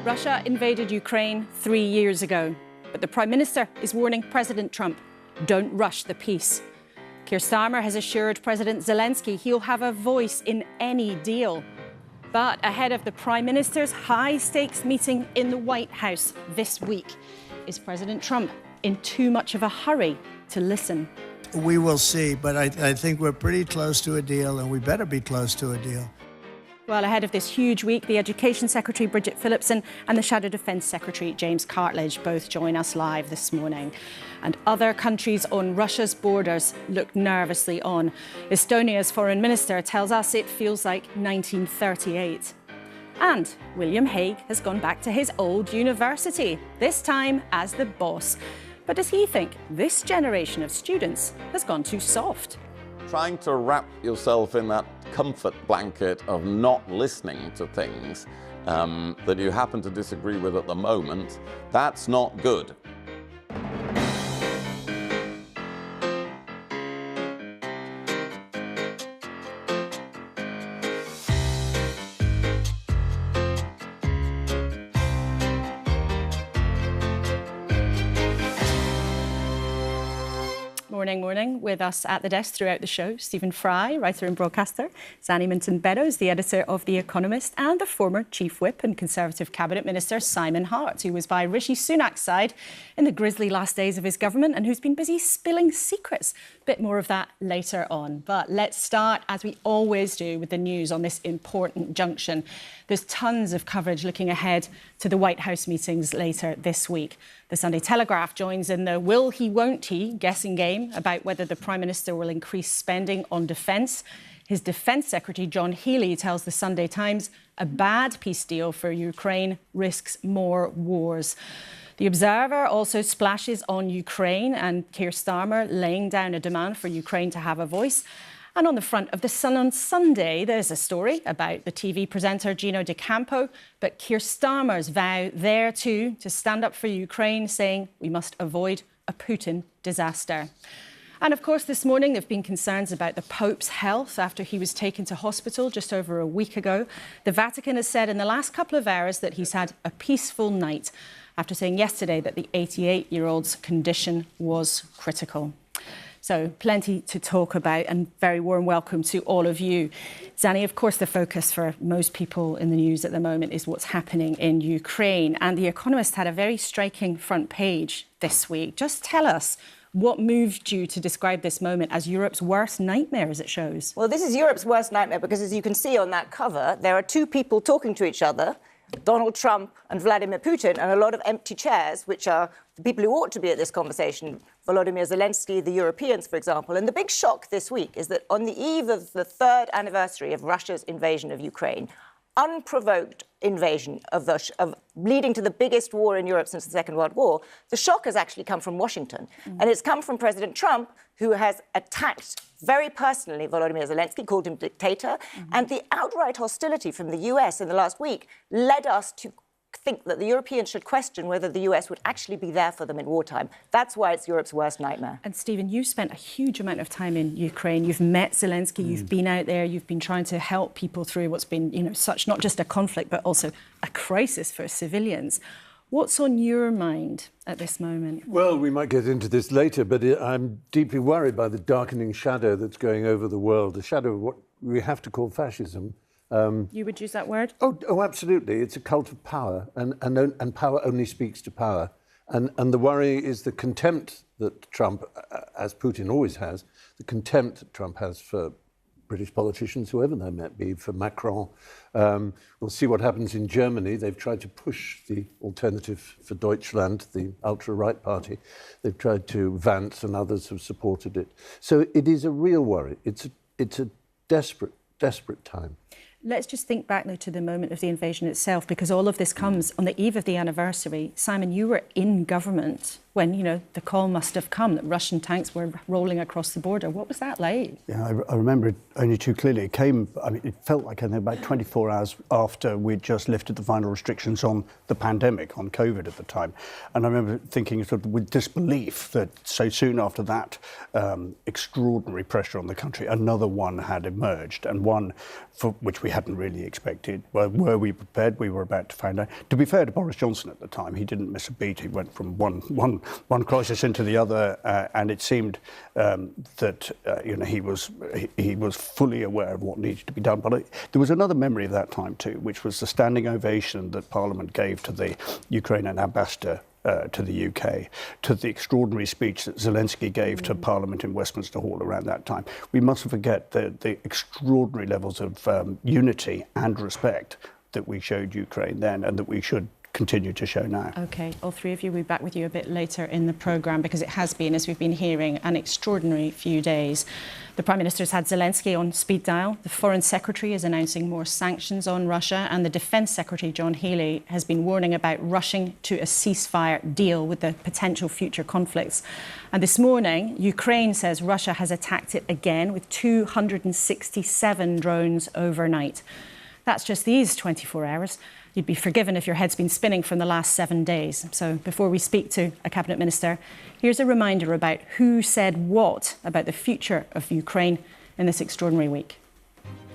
Russia invaded Ukraine 3 years ago, but the Prime Minister is warning President Trump, don't rush the peace. Keir Starmer has assured President Zelensky he'll have a voice in any deal. But ahead of the Prime Minister's high-stakes meeting in the White House this week, is President Trump in too much of a hurry to listen? We will see, but I think we're pretty close to a deal, and we better be close to a deal. Well, ahead of this huge week, the Education Secretary, Bridget Phillipson, and the Shadow Defence Secretary, James Cartlidge, both join us live this morning. And other countries on Russia's borders look nervously on. Estonia's foreign minister tells us it feels like 1938. And William Hague has gone back to his old university, this time as the boss. But does he think this generation of students has gone too soft? Trying to wrap yourself in that comfort blanket of not listening to things that you happen to disagree with at the moment, that's not good. Morning. With us at the desk throughout the show, Stephen Fry, writer and broadcaster, Zanny Minton Beddoes, the editor of The Economist, and the former Chief Whip and Conservative Cabinet Minister Simon Hart, who was by Rishi Sunak's side in the grisly last days of his government and who's been busy spilling secrets. A bit more of that later on. But let's start, as we always do, with the news on this important junction. There's tons of coverage looking ahead to the White House meetings later this week. The Sunday Telegraph joins in the will he, won't he guessing game about whether the Prime Minister will increase spending on defence. His Defence Secretary, John Healey, tells the Sunday Times a bad peace deal for Ukraine risks more wars. The Observer also splashes on Ukraine and Keir Starmer laying down a demand for Ukraine to have a voice. And on the front of The Sun on Sunday, there's a story about the TV presenter Gino De Campo, but Keir Starmer's vow there too to stand up for Ukraine, saying we must avoid a Putin disaster. And of course, this morning there have been concerns about the Pope's health after he was taken to hospital just over a week ago. The Vatican has said in the last couple of hours that he's had a peaceful night, after saying yesterday that the 88-year-old's condition was critical. So plenty to talk about, and very warm welcome to all of you. Zanny, of course, the focus for most people in the news at the moment is what's happening in Ukraine. And The Economist had a very striking front page this week. Just tell us what moved you to describe this moment as Europe's worst nightmare, as it shows. Well, this is Europe's worst nightmare because, as you can see on that cover, there are two people talking to each other, Donald Trump and Vladimir Putin, and a lot of empty chairs, which are the people who ought to be at this conversation, Volodymyr Zelensky, the Europeans, for example. And the big shock this week is that on the eve of the third anniversary of Russia's invasion of Ukraine, unprovoked invasion leading to the biggest war in Europe since the Second World War, the shock has actually come from Washington. And it's come from President Trump, who has attacked very personally Volodymyr Zelensky, called him dictator. And the outright hostility from the US in the last week led us to think that the Europeans should question whether the US would actually be there for them in wartime. That's why it's Europe's worst nightmare. And Stephen, you spent a huge amount of time in Ukraine. You've met Zelensky, you've been out there, you've been trying to help people through what's been, such not just a conflict, but also a crisis for civilians. What's on your mind at this moment? Well, we might get into this later, but I'm deeply worried by the darkening shadow that's going over the world, the shadow of what we have to call fascism. You would use that word? Oh, absolutely. It's a cult of power, and power only speaks to power. And the worry is the contempt that Trump, as Putin always has, the contempt that Trump has for British politicians, whoever they might be, for Macron. We'll see what happens in Germany. They've tried to push the Alternative for Deutschland, the ultra-right party. They've tried to, Vance and others have supported it. So it is a real worry. It's a desperate time. Let's just think back now to the moment of the invasion itself, because all of this comes on the eve of the anniversary. Simon, you were in government when, the call must have come that Russian tanks were rolling across the border. What was that like? Yeah, I remember it only too clearly. It came, it felt like about 24 hours after we'd just lifted the final restrictions on the pandemic, on COVID at the time. And I remember thinking sort of with disbelief that so soon after that extraordinary pressure on the country, another one had emerged, and one for which we hadn't really expected. Well, were we prepared? We were about to find out. To be fair to Boris Johnson at the time, he didn't miss a beat. He went from one crisis into the other, and it seemed that he was fully aware of what needed to be done. But there was another memory of that time too, which was the standing ovation that Parliament gave to the Ukrainian ambassador to the UK, to the extraordinary speech that Zelensky gave to Parliament in Westminster Hall around that time. We mustn't forget the extraordinary levels of unity and respect that we showed Ukraine then, and that we should continue to show now. OK, all three of you, we'll be back with you a bit later in the programme, because it has been, as we've been hearing, an extraordinary few days. The Prime Minister's had Zelensky on speed dial, the Foreign Secretary is announcing more sanctions on Russia, and the Defence Secretary, John Healey, has been warning about rushing to a ceasefire deal with the potential future conflicts. And this morning, Ukraine says Russia has attacked it again with 267 drones overnight. That's just these 24 hours. You'd be forgiven if your head's been spinning from the last 7 days. So before we speak to a cabinet minister, here's a reminder about who said what about the future of Ukraine in this extraordinary week.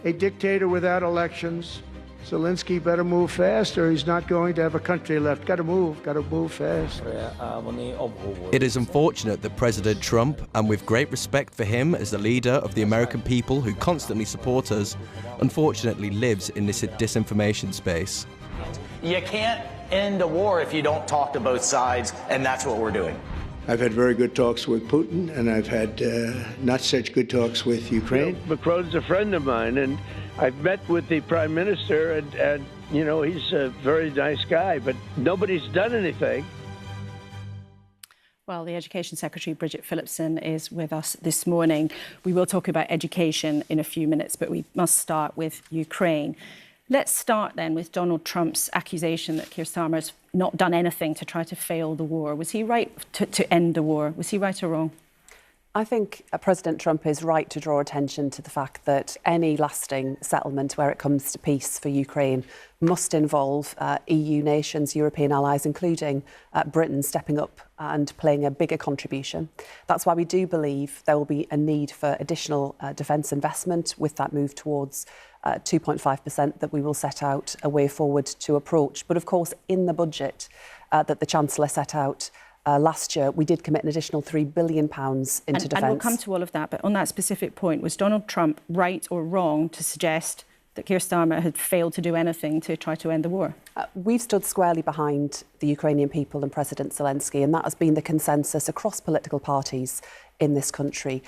A dictator without elections. Zelensky better move fast, or he's not going to have a country left. Got to move fast. It is unfortunate that President Trump, and with great respect for him as the leader of the American people who constantly support us, unfortunately lives in this disinformation space. You can't end a war if you don't talk to both sides, and that's what we're doing. I've had very good talks with Putin, and I've had not such good talks with Ukraine. Macron's a friend of mine, and I've met with the Prime Minister, and he's a very nice guy, but nobody's done anything. Well, the Education Secretary, Bridget Phillipson, is with us this morning. We will talk about education in a few minutes, but we must start with Ukraine. Let's start then with Donald Trump's accusation that Keir Starmer's not done anything to try to fail the war. Was he right to end the war? Was he right or wrong? I think President Trump is right to draw attention to the fact that any lasting settlement where it comes to peace for Ukraine must involve EU nations, European allies, including Britain, stepping up and playing a bigger contribution. That's why we do believe there will be a need for additional defence investment with that move towards 2.5% that we will set out a way forward to approach. But of course, in the budget that the Chancellor set out last year, we did commit an additional £3 billion into defence. And we'll come to all of that, but on that specific point, was Donald Trump right or wrong to suggest that Keir Starmer had failed to do anything to try to end the war? We've stood squarely behind the Ukrainian people and President Zelensky, and that has been the consensus across political parties in this country.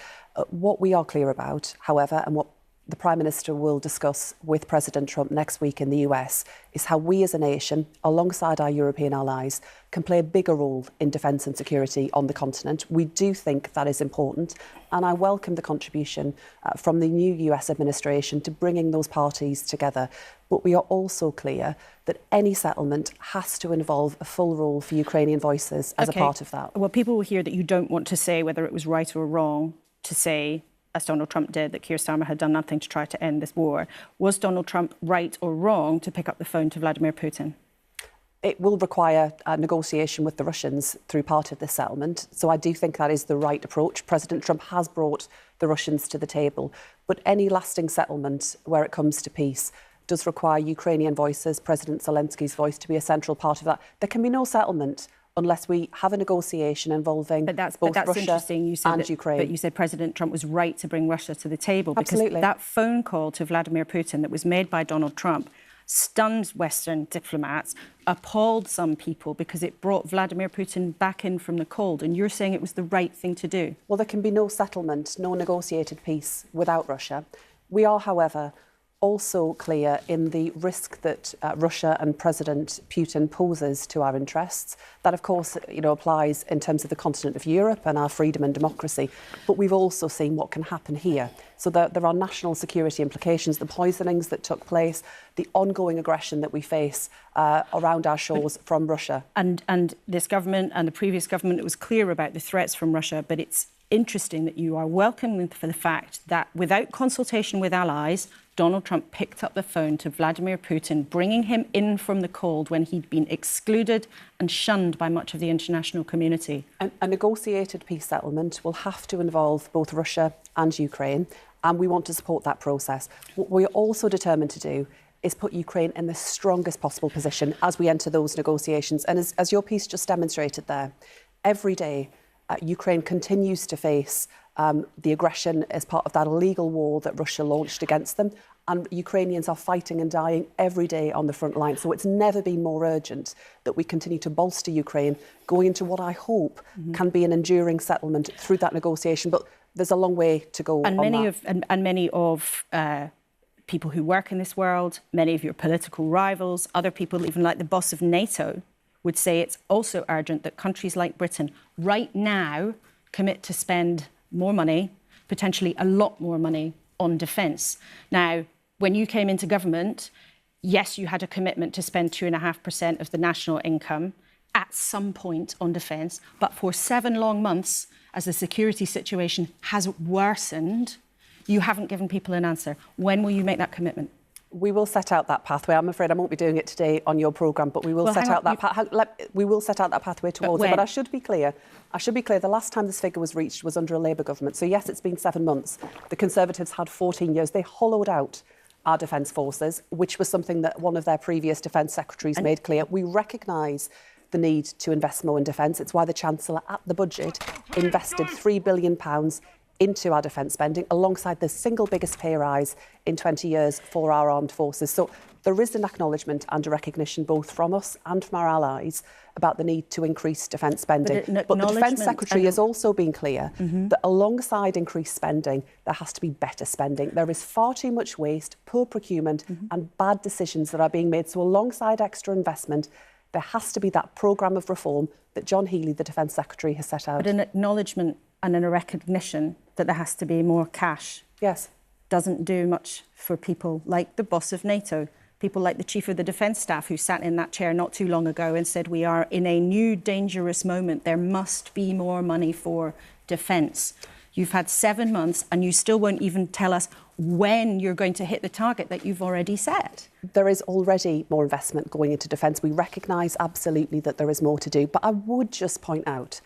What we are clear about, however, and what the Prime Minister will discuss with President Trump next week in the US, is how we as a nation, alongside our European allies, can play a bigger role in defence and security on the continent. We do think that is important, and I welcome the contribution from the new US administration to bringing those parties together. But we are also clear that any settlement has to involve a full role for Ukrainian voices as a part of that. Well, people will hear that you don't want to say whether it was right or wrong to say, as Donald Trump did, that Keir Starmer had done nothing to try to end this war. Was Donald Trump right or wrong to pick up the phone to Vladimir Putin? It will require a negotiation with the Russians through part of this settlement. So I do think that is the right approach. President Trump has brought the Russians to the table. But any lasting settlement where it comes to peace does require Ukrainian voices, President Zelensky's voice, to be a central part of that. There can be no settlement unless we have a negotiation involving both Russia and Ukraine. But you said President Trump was right to bring Russia to the table. Absolutely. Because that phone call to Vladimir Putin that was made by Donald Trump stunned Western diplomats, appalled some people, because it brought Vladimir Putin back in from the cold. And you're saying it was the right thing to do? Well, there can be no settlement, no negotiated peace without Russia. We are, however, also clear in the risk that Russia and President Putin poses to our interests. That, of course, applies in terms of the continent of Europe and our freedom and democracy. But we've also seen what can happen here. So there are national security implications, the poisonings that took place, the ongoing aggression that we face around our shores from Russia. And this government and the previous government was clear about the threats from Russia, but it's interesting that you are welcoming for the fact that without consultation with allies, Donald Trump picked up the phone to Vladimir Putin, bringing him in from the cold when he'd been excluded and shunned by much of the international community. A negotiated peace settlement will have to involve both Russia and Ukraine. and we want to support that process. What we're also determined to do is put Ukraine in the strongest possible position as we enter those negotiations. And as your piece just demonstrated there, every day Ukraine continues to face the aggression as part of that illegal war that Russia launched against them. And Ukrainians are fighting and dying every day on the front line. So it's never been more urgent that we continue to bolster Ukraine, going into what I hope can be an enduring settlement through that negotiation. But there's a long way to go. And many of people who work in this world, many of your political rivals, other people, even like the boss of NATO, would say it's also urgent that countries like Britain right now commit to spend more money, potentially a lot more money, on defence. Now, when you came into government, yes, you had a commitment to spend 2.5% of the national income at some point on defence, but for 7 long months, as the security situation has worsened, you haven't given people an answer. When will you make that commitment? We will set out that pathway. I'm afraid I won't be doing it today on your programme, but we will set out that pathway towards it. But I should be clear. The last time this figure was reached was under a Labour government. So yes, it's been 7 months. The Conservatives had 14 years. They hollowed out our defence forces, which was something that one of their previous defence secretaries made clear. We recognise the need to invest more in defence. It's why the Chancellor at the budget invested £3 billion into our defence spending, alongside the single biggest pay rise in 20 years for our armed forces. So there is an acknowledgement and a recognition both from us and from our allies about the need to increase defence spending. But the Defence Secretary has also been clear that alongside increased spending, there has to be better spending. There is far too much waste, poor procurement and bad decisions that are being made. So alongside extra investment, there has to be that programme of reform that John Healey, the Defence Secretary, has set out. But an acknowledgement and a recognition that there has to be more cash. Yes. Doesn't do much for people like the boss of NATO, people like the Chief of the Defence Staff who sat in that chair not too long ago and said we are in a new dangerous moment. There must be more money for defence. You've had 7 months and you still won't even tell us when you're going to hit the target that you've already set. There is already more investment going into defence. We recognise absolutely that there is more to do. But I would just point out,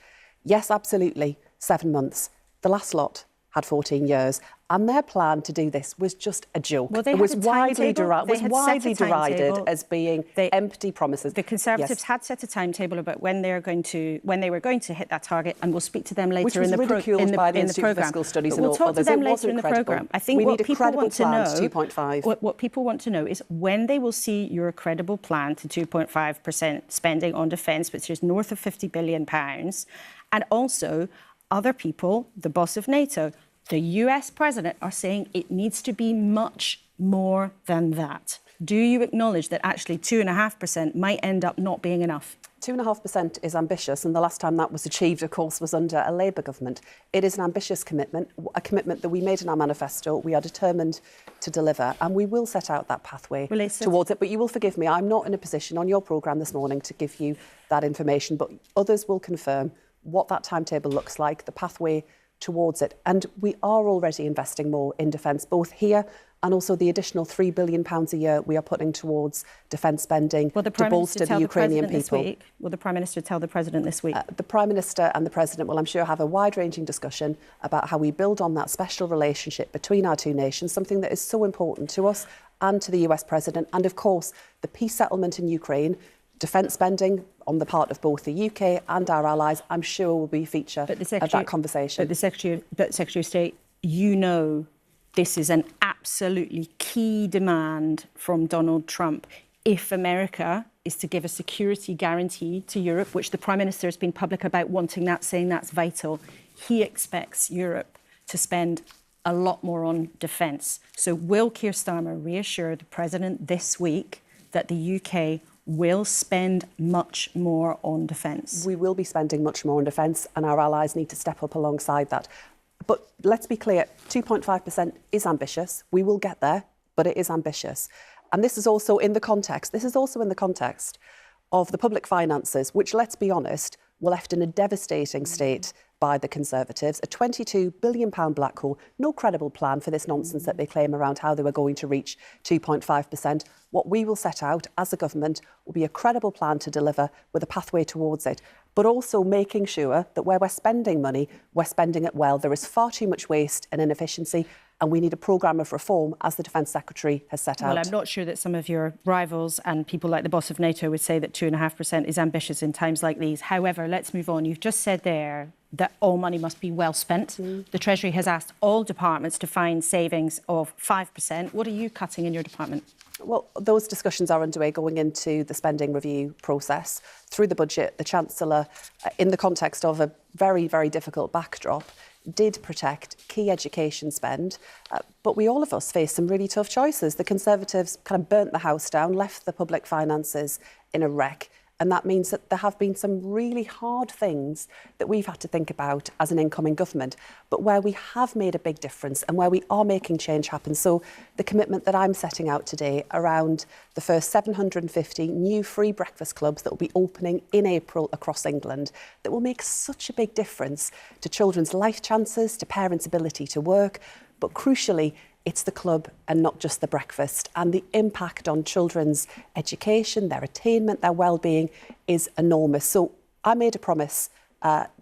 yes, absolutely, 7 months. The last lot had 14 years. And their plan to do this was just a joke. Well, it was widely derided as being empty promises. The Conservatives had set a timetable about when they were going to hit that target, and we'll speak to them later in the programme. Which was ridiculed by the Institute of Fiscal Studies and we'll talk to them later in the programme. I think what people want to know, what people want to know is when they will see your credible plan to 2.5% spending on defence, which is north of £50 billion, and also other people, the boss of NATO, the US president, are saying it needs to be much more than that. Do you acknowledge that actually 2.5% might end up not being enough? 2.5% is ambitious, and the last time that was achieved, of course, was under a Labour government. It is an ambitious commitment, a commitment that we made in our manifesto. We are determined to deliver, and we will set out that pathway towards it. But you will forgive me, I'm not in a position on your programme this morning to give you that information, but others will confirm what that timetable looks like, the pathway towards it. And we are already investing more in defence, both here and also the additional £3 billion a year we are putting towards defence spending to bolster the Ukrainian people. Will the Prime Minister tell the President this week? The Prime Minister and the President will, I'm sure, have a wide-ranging discussion about how we build on that special relationship between our two nations, something that is so important to us and to the US President. And, of course, the peace settlement in Ukraine, defence spending on the part of both the UK and our allies, I'm sure will be a feature of that conversation. But the Secretary of State, you know this is an absolutely key demand from Donald Trump. If America is to give a security guarantee to Europe, which the Prime Minister has been public about wanting that, saying that's vital, he expects Europe to spend a lot more on defence. So will Keir Starmer reassure the President this week that the UK will spend much more on defence? We will be spending much more on defence, and our allies need to step up alongside that. But let's be clear, 2.5% is ambitious. We will get there, but it is ambitious. And this is also in the context of the public finances, which, let's be honest, were left in a devastating state by the Conservatives, a £22 billion black hole, no credible plan for this nonsense that they claim around how they were going to reach 2.5%. What we will set out as a government will be a credible plan to deliver with a pathway towards it, but also making sure that where we're spending money, we're spending it well. There is far too much waste and inefficiency, and we need a programme of reform, as the Defence Secretary has set out. Well, I'm not sure that some of your rivals and people like the boss of NATO would say that 2.5% is ambitious in times like these. However, let's move on. You've just said there that all money must be well spent. The Treasury has asked all departments to find savings of 5%. What are you cutting in your department? Well, those discussions are underway going into the spending review process. Through the budget, the Chancellor, in the context of a very, very difficult backdrop, did protect key education spend, but all of us face some really tough choices. The Conservatives kind of burnt the house down, left the public finances in a wreck, and that means that there have been some really hard things that we've had to think about as an incoming government, but where we have made a big difference and where we are making change happen. So the commitment that I'm setting out today around the first 750 new free breakfast clubs that will be opening in April across England, that will make such a big difference to children's life chances, to parents' ability to work, but crucially, it's the club and not just the breakfast. And the impact on children's education, their attainment, their well-being is enormous. So I made a promise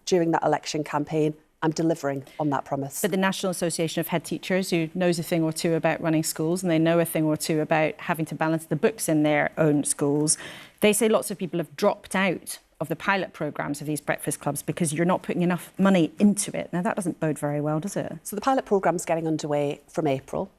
during that election campaign. I'm delivering on that promise. But the National Association of Head Teachers, who knows a thing or two about running schools, and they know a thing or two about having to balance the books in their own schools, they say lots of people have dropped out of the pilot programmes of these breakfast clubs because you're not putting enough money into it. Now, that doesn't bode very well, does it? So the pilot programme's getting underway from April.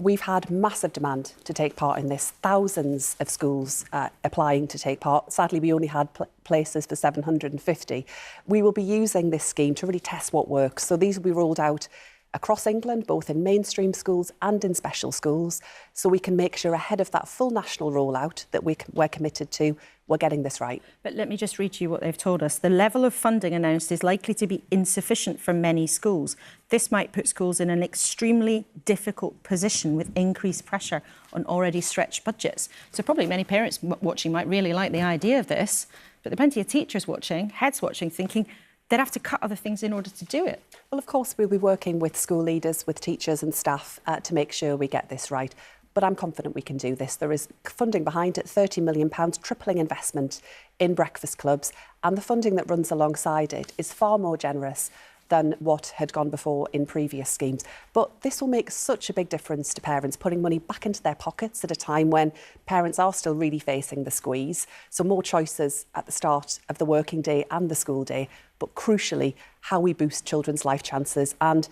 We've had massive demand to take part in this. Thousands of schools applying to take part. Sadly, we only had places for 750. We will be using this scheme to really test what works. So these will be rolled out across England, both in mainstream schools and in special schools, so we can make sure ahead of that full national rollout that we're committed to, we're getting this right. But let me just read to you what they've told us. The level of funding announced is likely to be insufficient for many schools. This might put schools in an extremely difficult position with increased pressure on already stretched budgets. So probably many parents watching might really like the idea of this, but there are plenty of teachers watching, heads watching, thinking they'd have to cut other things in order to do it. Well, of course, we'll be working with school leaders, with teachers and staff to make sure we get this right. But I'm confident we can do this. There is funding behind it, £30 million, tripling investment in breakfast clubs. And the funding that runs alongside it is far more generous than what had gone before in previous schemes. But this will make such a big difference to parents, putting money back into their pockets at a time when parents are still really facing the squeeze. So more choices at the start of the working day and the school day, but crucially, how we boost children's life chances. And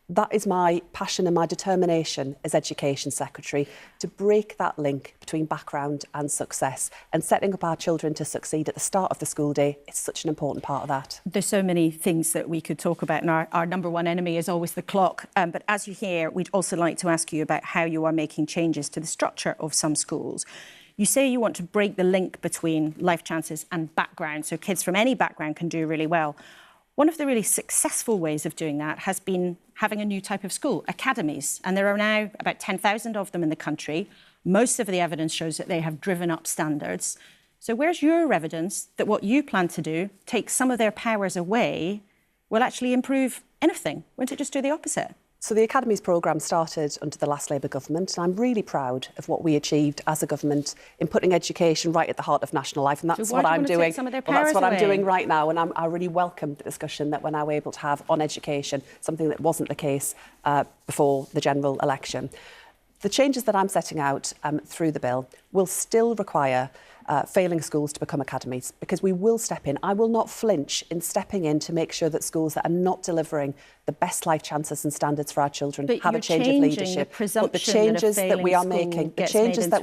that is my passion and my determination as Education Secretary, to break that link between background and success, and setting up our children to succeed at the start of the school day is such an important part of that. There's so many things that we could talk about, and our number one enemy is always the clock. But as you hear, we'd also like to ask you about how you are making changes to the structure of some schools. You say you want to break the link between life chances and background, so kids from any background can do really well. One of the really successful ways of doing that has been having a new type of school, academies. And there are now about 10,000 of them in the country. Most of the evidence shows that they have driven up standards. So where's your evidence that what you plan to do, take some of their powers away, will actually improve anything? Won't it just do the opposite? So the Academies programme started under the last Labour government, and I'm really proud of what we achieved as a government in putting education right at the heart of national life, and that's so what I'm doing. That's what I'm doing right now, and I really welcome the discussion that we're now able to have on education, something that wasn't the case before the general election. The changes that I'm setting out through the bill will still require failing schools to become academies, because we will step in. I will not flinch in stepping in to make sure that schools that are not delivering the best life chances and standards for our children have a change of leadership. But the changes that we are making, the changes that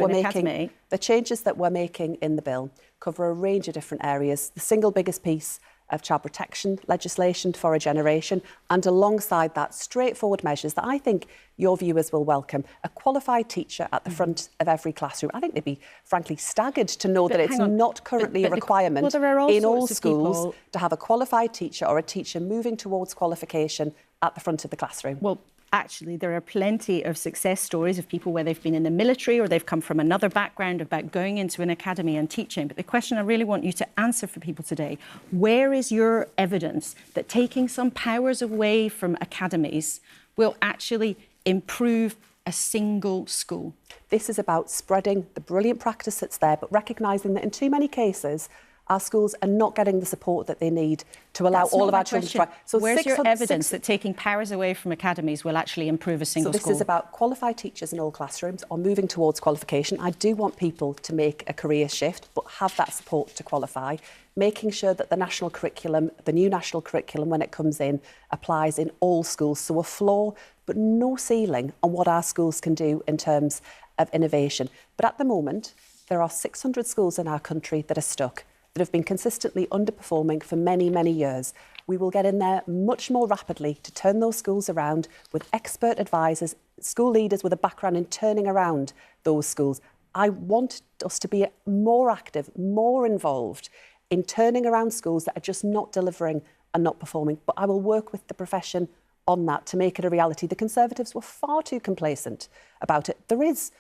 we're making in the bill cover a range of different areas. The single biggest piece of child protection legislation for a generation, and alongside that, straightforward measures that I think your viewers will welcome. A qualified teacher at the front of every classroom. I think they'd be, frankly, staggered to know that it's not currently a requirement in all schools to have a qualified teacher or a teacher moving towards qualification at the front of the classroom. Well, actually, there are plenty of success stories of people where they've been in the military or they've come from another background about going into an academy and teaching. But the question I really want you to answer for people today, where is your evidence that taking some powers away from academies will actually improve a single school? This is about spreading the brilliant practice that's there, but recognising that in too many cases, Our schools are not getting the support that they need to allow That's all not of my our children to question. try. So where's your evidence that taking powers away from academies will actually improve a single school? So this is about qualified teachers in all classrooms or moving towards qualification. I do want people to make a career shift, but have that support to qualify. Making sure that the national curriculum, the new national curriculum, when it comes in, applies in all schools. So a floor, but no ceiling on what our schools can do in terms of innovation. But at the moment, there are 600 schools in our country that are stuck, that have been consistently underperforming for many, many years. We will get in there much more rapidly to turn those schools around with expert advisors, school leaders with a background in turning around those schools. I want us to be more active, more involved in turning around schools that are just not delivering and not performing. But I will work with the profession on that to make it a reality. The Conservatives were far too complacent about it. There is,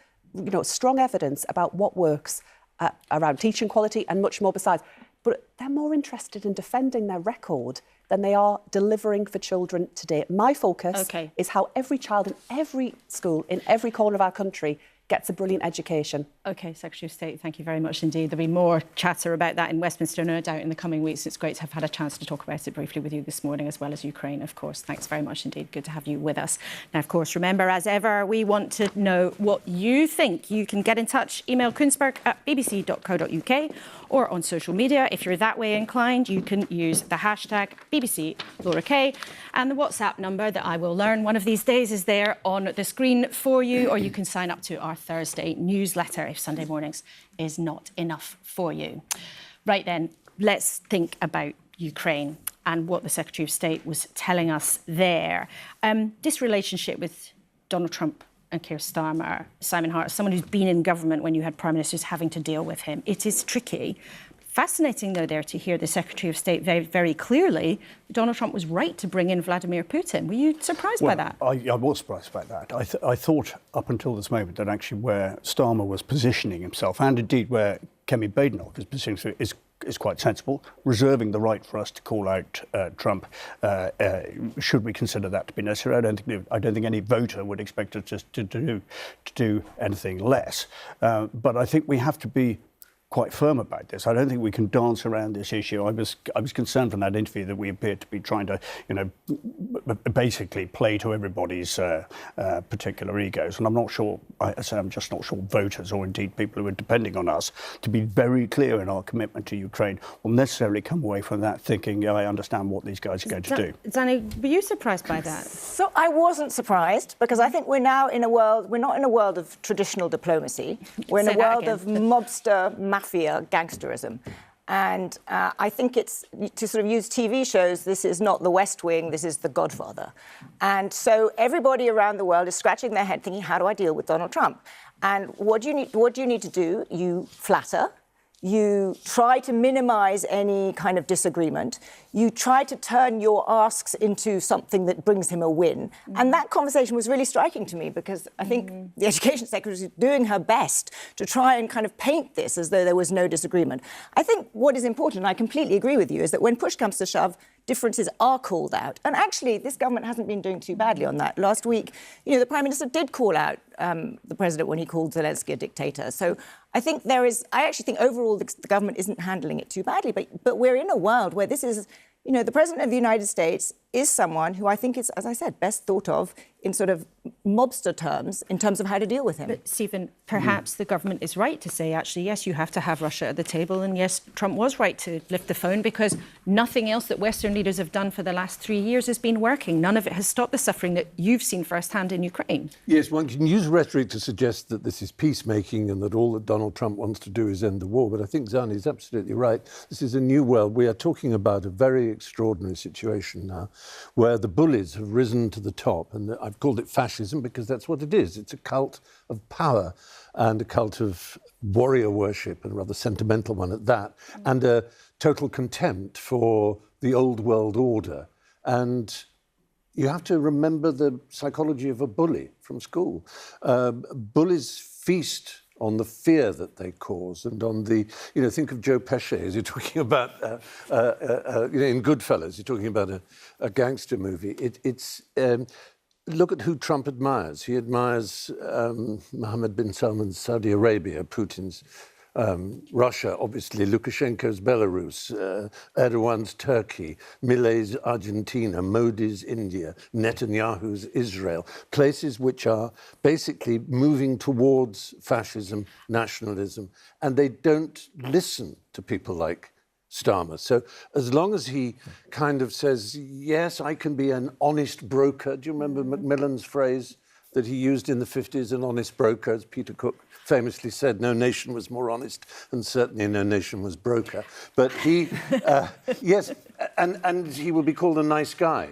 strong evidence about what works around teaching quality and much more besides. But they're more interested in defending their record than they are delivering for children today. My focus is how every child in every school, in every corner of our country, gets a brilliant education. OK, Secretary of State, thank you very much indeed. There'll be more chatter about that in Westminster, no doubt, in the coming weeks. It's great to have had a chance to talk about it briefly with you this morning, as well as Ukraine, of course. Thanks very much indeed. Good to have you with us. Now, of course, remember, as ever, we want to know what you think. You can get in touch. Email kuenssberg@bbc.co.uk or on social media. If you're that way inclined, you can use the hashtag BBC Laura Kay. And the WhatsApp number that I will learn one of these days is there on the screen for you, or you can sign up to our Thursday newsletter if Sunday mornings is not enough for you. Right then, let's think about Ukraine and what the Secretary of State was telling us there. This relationship with Donald Trump and Keir Starmer, Simon Hart, someone who's been in government when you had prime ministers having to deal with him, it is tricky. Fascinating, though, there to hear the Secretary of State very, very clearly Donald Trump was right to bring in Vladimir Putin. Were you surprised by that? I was surprised by that. I thought up until this moment that actually where Starmer was positioning himself, and indeed where Kemi Badenoch is positioning himself, is quite sensible, reserving the right for us to call out Trump. Should we consider that to be necessary? I don't think any voter would expect us just to do anything less. But I think we have to be quite firm about this. I don't think we can dance around this issue. I was concerned from that interview that we appeared to be trying to, basically play to everybody's particular egos. And I'm not sure, I'm just not sure voters or indeed people who are depending on us to be very clear in our commitment to Ukraine will necessarily come away from that thinking, I understand what these guys are going to do. Zanny, were you surprised by that? So I wasn't surprised, because I think we're now in a world, we're not in a world of traditional diplomacy. We're in a world of mobster, mafia, gangsterism. And I think it's, to sort of use TV shows, this is not The West Wing, this is The Godfather. And so everybody around the world is scratching their head thinking, how do I deal with Donald Trump? And what do you need to do? You flatter. You try to minimize any kind of disagreement. You try to turn your asks into something that brings him a win. And that conversation was really striking to me, because I think the Education Secretary is doing her best to try and kind of paint this as though there was no disagreement. I think what is important, and I completely agree with you, is that when push comes to shove, differences are called out. And actually, this government hasn't been doing too badly on that. Last week, the Prime Minister did call out the President when he called Zelensky a dictator. So I think I actually think overall the government isn't handling it too badly. But we're in a world where this is, the President of the United States is someone who I think is, as I said, best thought of in sort of mobster terms in terms of how to deal with him. But, Stephen, perhaps the government is right to say, actually, yes, you have to have Russia at the table. And yes, Trump was right to lift the phone, because nothing else that Western leaders have done for the last 3 years has been working. None of it has stopped the suffering that you've seen firsthand in Ukraine. Yes, one can use rhetoric to suggest that this is peacemaking and that all that Donald Trump wants to do is end the war. But I think Zanny is absolutely right. This is a new world. We are talking about a very extraordinary situation now, where the bullies have risen to the top. And I've called it fascism because that's what it is. It's a cult of power and a cult of warrior worship, and a rather sentimental one at that, and a total contempt for the old world order. And you have to remember the psychology of a bully from school. Bullies feast on the fear that they cause, and on the, think of Joe Pesci as you're talking about, in Goodfellas, you're talking about a gangster movie. Look at who Trump admires. He admires Mohammed bin Salman's Saudi Arabia, Putin's Russia, obviously, Lukashenko's Belarus, Erdogan's Turkey, Milei's Argentina, Modi's India, Netanyahu's Israel, places which are basically moving towards fascism, nationalism, and they don't listen to people like Starmer. So as long as he kind of says, yes, I can be an honest broker. Do you remember Macmillan's phrase that he used in the 50s, an honest broker, as Peter Cook famously said, no nation was more honest and certainly no nation was broker. But he, yes, and he will be called a nice guy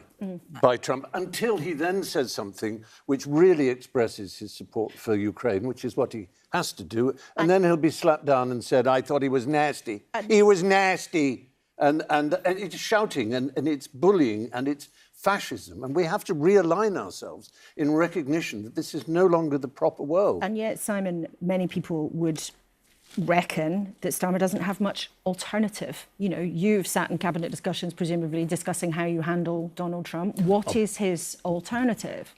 by Trump until he then says something which really expresses his support for Ukraine, which is what he has to do. And then he'll be slapped down and said, I thought he was nasty. He was nasty. And it's shouting and it's bullying and it's fascism. And we have to realign ourselves in recognition that this is no longer the proper world. And yet, Simon, many people would reckon that Starmer doesn't have much alternative. You know, you've sat in cabinet discussions, presumably discussing how you handle Donald Trump. What is his alternative?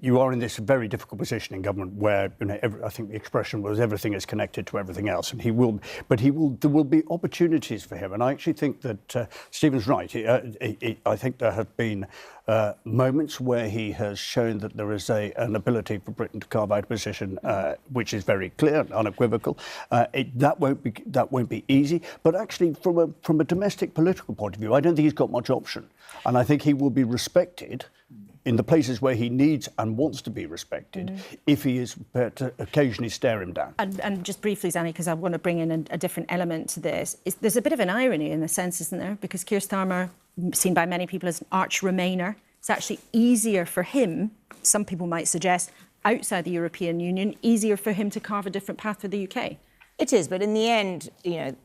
You are in this very difficult position in government where, you know, I think the expression was everything is connected to everything else, and there will be opportunities for him. And I actually think that Stephen's right. I think there have been moments where he has shown that there is an ability for Britain to carve out a position which is very clear and unequivocal. That won't be easy, but actually from a domestic political point of view, I don't think he's got much option, and I think he will be respected in the places where he needs and wants to be respected, if he is prepared to occasionally stare him down. And just briefly, Zanny, because I want to bring in a different element to this, there's a bit of an irony in the sense, isn't there? Because Keir Starmer, seen by many people as an arch-Remainer, it's actually easier for him, some people might suggest, outside the European Union, easier for him to carve a different path for the UK. It is, but in the end, you know,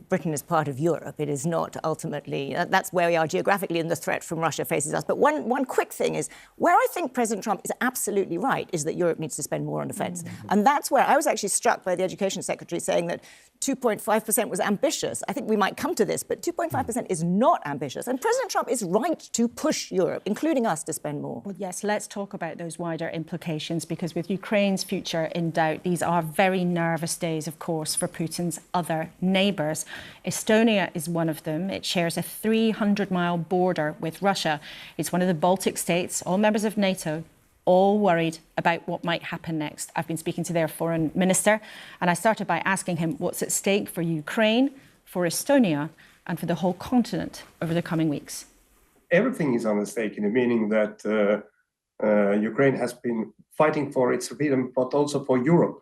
Britain is part of Europe. It is not ultimately, that's where we are geographically, and the threat from Russia faces us. But one quick thing is, where I think President Trump is absolutely right is that Europe needs to spend more on defence. And that's where I was actually struck by the Education Secretary saying that 2.5% was ambitious. I think we might come to this, but 2.5% is not ambitious. And President Trump is right to push Europe, including us, to spend more. Well, yes, let's talk about those wider implications, because with Ukraine's future in doubt, these are very nervous days, of course, for Putin's other neighbours. Estonia is one of them. It shares a 300-mile border with Russia. It's one of the Baltic states, all members of NATO, all worried about what might happen next. I've been speaking to their foreign minister, and I started by asking him what's at stake for Ukraine, for Estonia, and for the whole continent over the coming weeks. Everything is on stake, in the meaning that Ukraine has been fighting for its freedom, but also for Europe.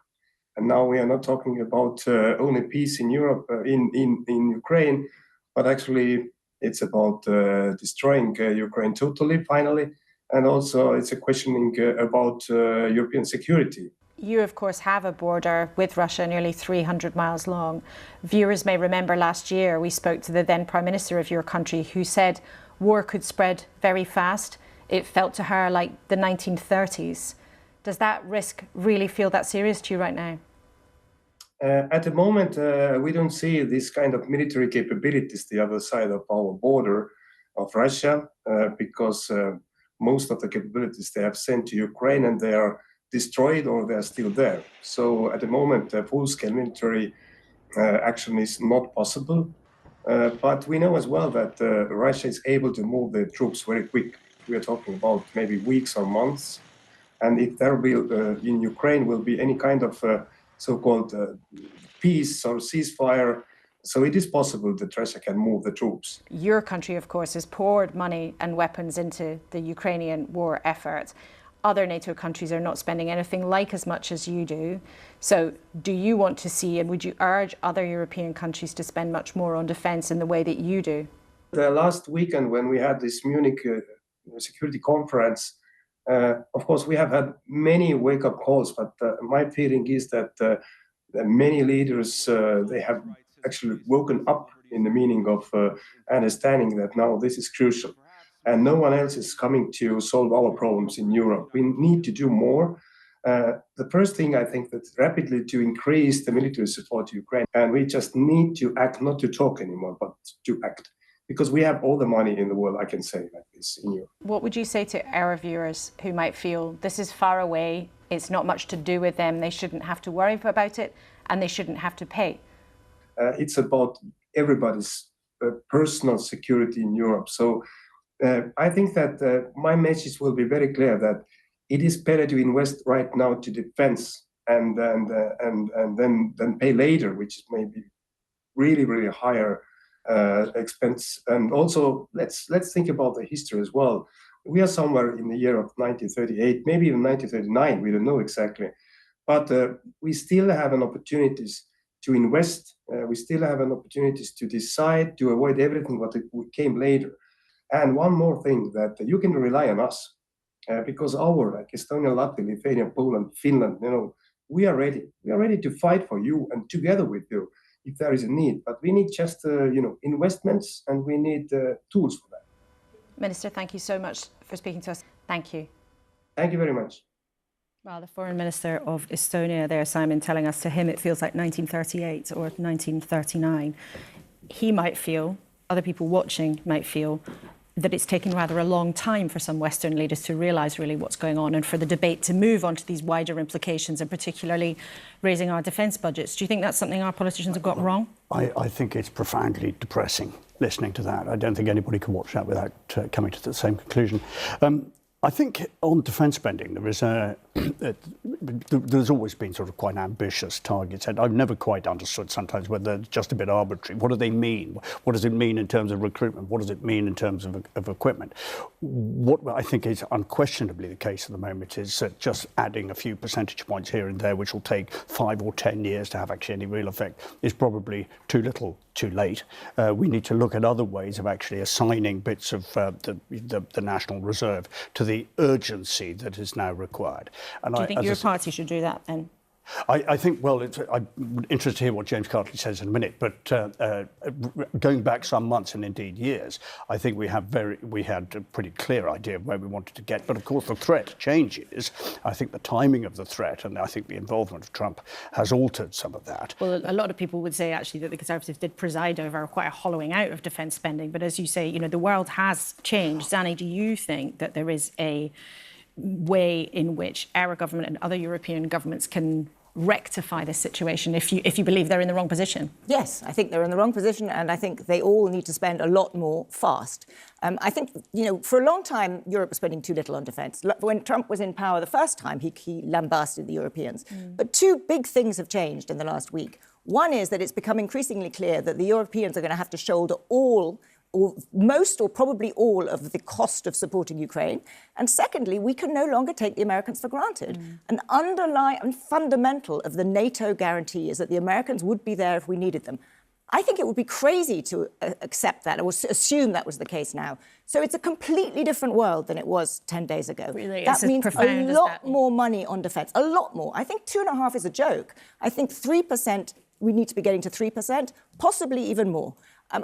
And now we are not talking about only peace in Europe, in Ukraine, but actually it's about destroying Ukraine totally, finally. And also it's a questioning about European security. You, of course, have a border with Russia nearly 300 miles long. Viewers may remember last year we spoke to the then Prime Minister of your country, who said war could spread very fast. It felt to her like the 1930s. Does that risk really feel that serious to you right now? At the moment, we don't see this kind of military capabilities the other side of our border of Russia, because most of the capabilities they have sent to Ukraine, and they are destroyed or they are still there. So at the moment, full-scale military action is not possible. But we know as well that Russia is able to move the troops very quick. We are talking about maybe weeks or months. And if there will, in Ukraine, will be any kind of so-called peace or ceasefire, so it is possible that Russia can move the troops. Your country, of course, has poured money and weapons into the Ukrainian war effort. Other NATO countries are not spending anything like as much as you do. So do you want to see, and would you urge other European countries to spend much more on defence in the way that you do? The last weekend when we had this Munich security conference, of course, we have had many wake-up calls, but my feeling is that many leaders, they have actually woken up in the meaning of understanding that now this is crucial. And no one else is coming to solve our problems in Europe. We need to do more. The first thing, I think, that rapidly to increase the military support to Ukraine. And we just need to act, not to talk anymore, but to act. because we have all the money in the world, I can say like this in Europe. What would you say to our viewers who might feel this is far away, it's not much to do with them, they shouldn't have to worry about it, and they shouldn't have to pay? It's about everybody's personal security in Europe. So I think that my message will be very clear that it is better to invest right now to defense and then pay later, which is maybe really higher expense. And also let's think about the history as well. We are somewhere in the year of 1938, maybe even 1939, we don't know exactly. But we still have an opportunities to invest. We still have an opportunities to decide, to avoid everything what came later. And one more thing, that you can rely on us because our, like Estonia, Latvia, Lithuania, Poland, Finland, we are ready. We are ready to fight for you and together with you if there is a need. But we need just, investments, and we need tools for that. Minister, thank you so much for speaking to us. Thank you. Thank you very much. Well, the Foreign Minister of Estonia there, Simon, telling us to him it feels like 1938 or 1939. He might feel, other people watching might feel, that it's taken rather a long time for some Western leaders to realise really what's going on and for the debate to move on to these wider implications and particularly raising our defence budgets. Do you think that's something our politicians have got wrong? I think it's profoundly depressing listening to that. I don't think anybody can watch that without coming to the same conclusion. I think on defence spending, there's always been sort of quite ambitious targets, and I've never quite understood sometimes whether they're just a bit arbitrary. What do they mean? What does it mean in terms of recruitment? What does it mean in terms of equipment? What I think is unquestionably the case at the moment is just adding a few percentage points here and there, which will take 5 or 10 years to have actually any real effect, is probably too little, too late. We need to look at other ways of actually assigning bits of the National Reserve to the urgency that is now required. And do you think your party should do that then? I think, well, I'm interested to hear what James Cartlidge says in a minute, but going back some months and indeed years, I think we had a pretty clear idea of where we wanted to get. But of course, the threat changes. I think the timing of the threat and I think the involvement of Trump has altered some of that. Well, a lot of people would say actually that the Conservatives did preside over quite a hollowing out of defence spending. But as you say, the world has changed. Zanny, do you think that there is a way in which our government and other European governments can rectify this situation if you believe they're in the wrong position? Yes, I think they're in the wrong position, and I think they all need to spend a lot more fast. I think, for a long time, Europe was spending too little on defence. When Trump was in power the first time, he lambasted the Europeans. But two big things have changed in the last week. One is that it's become increasingly clear that the Europeans are going to have to shoulder most or probably all of the cost of supporting Ukraine. And secondly, we can no longer take the Americans for granted. An underlying and fundamental of the NATO guarantee is that the Americans would be there if we needed them. I think it would be crazy to accept that or assume that was the case now. So it's a completely different world than it was 10 days ago. Really, that means a lot more money on defence, a lot more. I think 2.5% is a joke. I think 3%, we need to be getting to 3%, possibly even more.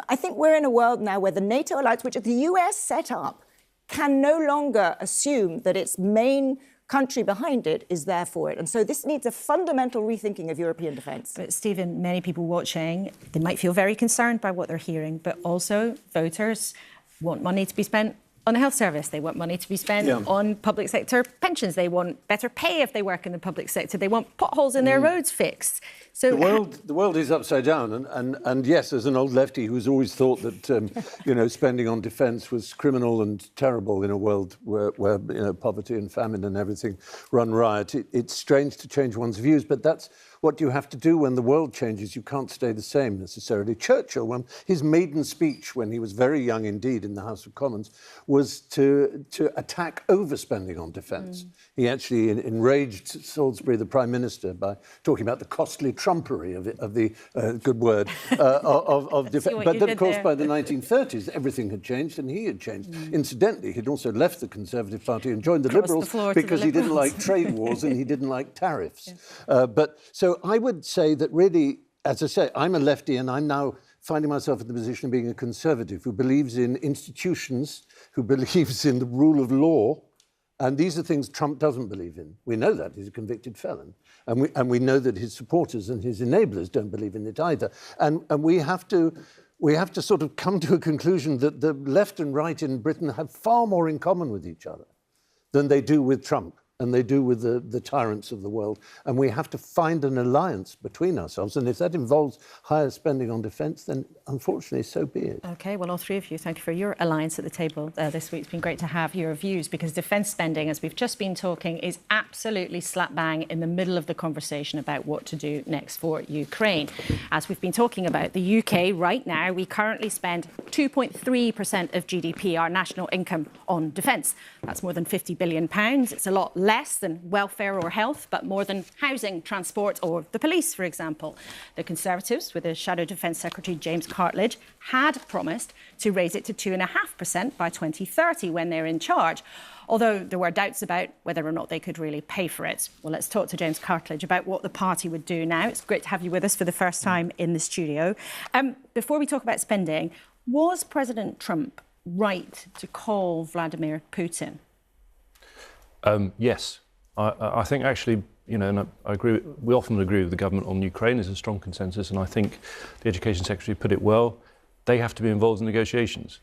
I think we're in a world now where the NATO alliance, which the US set up, can no longer assume that its main country behind it is there for it. And so this needs a fundamental rethinking of European defence. But Stephen, many people watching, they might feel very concerned by what they're hearing, but also voters want money to be spent on the health service. They want money to be spent on public sector pensions. They want better pay if they work in the public sector. They want potholes in their roads fixed. So the world is upside down. And yes, as an old lefty who's always thought that, spending on defence was criminal and terrible in a world where poverty and famine and everything run riot, it's strange to change one's views. But that's what you have to do when the world changes. You can't stay the same necessarily. Churchill, his maiden speech when he was very young indeed in the House of Commons, was to attack overspending on defence. He actually enraged Salisbury, the Prime Minister, by talking about the costly trumpery of the good word of defence. But then, of course, by the 1930s, everything had changed and he had changed. Incidentally, he'd also left the Conservative Party and joined the Liberals because he didn't like trade wars and he didn't like tariffs. So I would say that really, as I say, I'm a lefty and I'm now finding myself in the position of being a Conservative who believes in institutions, who believes in the rule of law. And these are things Trump doesn't believe in. We know that. He's a convicted felon. And we know that his supporters and his enablers don't believe in it either. And we have to we have to sort of come to a conclusion that the left and right in Britain have far more in common with each other than they do with Trump and they do with the tyrants of the world. And we have to find an alliance between ourselves. And if that involves higher spending on defence, then unfortunately, so be it. OK, well, all three of you, thank you for your alliance at the table this week. It's been great to have your views, because defence spending, as we've just been talking, is absolutely slap bang in the middle of the conversation about what to do next for Ukraine. As we've been talking about, the UK right now, we currently spend 2.3% of GDP, our national income, on defence. That's more than £50 billion. It's a lot less than welfare or health, but more than housing, transport or the police, for example. The Conservatives, with the Shadow Defence Secretary James Cartlidge, had promised to raise it to 2.5% by 2030 when they're in charge, although there were doubts about whether or not they could really pay for it. Well, let's talk to James Cartlidge about what the party would do now. It's great to have you with us for the first time in the studio. Before we talk about spending, was President Trump right to call Vladimir Putin? Yes. I think actually, you know, and I agree, we often agree with the government on Ukraine. There's a strong consensus, and I think the Education Secretary put it well. They have to be involved in negotiations.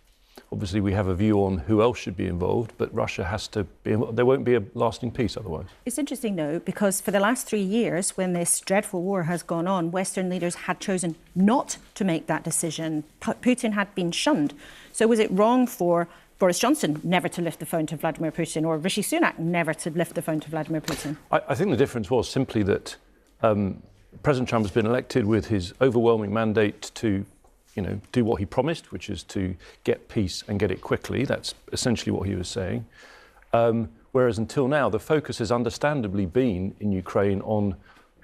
Obviously, we have a view on who else should be involved, but Russia has to be involved. There won't be a lasting peace otherwise. It's interesting, though, because for the last 3 years, when this dreadful war has gone on, Western leaders had chosen not to make that decision. Putin had been shunned. So was it wrong for Boris Johnson never to lift the phone to Vladimir Putin, or Rishi Sunak never to lift the phone to Vladimir Putin? I think the difference was simply that President Trump has been elected with his overwhelming mandate to, you know, do what he promised, which is to get peace and get it quickly. That's essentially what he was saying. Whereas until now, the focus has understandably been in Ukraine on,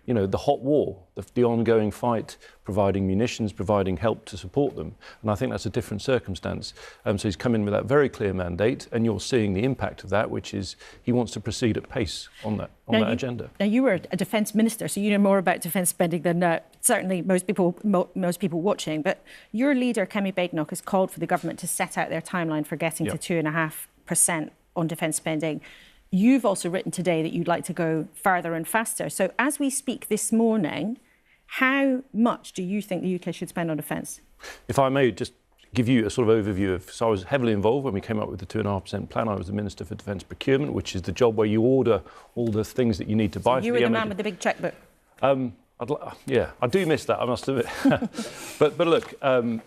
you know, the hot war, the ongoing fight, providing munitions, providing help to support them. And I think that's a different circumstance. So he's come in with that very clear mandate, and you're seeing the impact of that, which is he wants to proceed at pace on that agenda. Now, you were a defence minister, so you know more about defence spending than certainly most people watching. But your leader, Kemi Badenoch, has called for the government to set out their timeline for getting to 2.5% on defence spending. You've also written today that you'd like to go further and faster. So as we speak this morning, how much do you think the UK should spend on defence? If I may just give you a sort of overview of, so I was heavily involved when we came up with the 2.5% plan. I was the Minister for Defence Procurement, which is the job where you order all the things that you need to buy. So you were the man with the big chequebook. Yeah, I do miss that, I must admit. but look,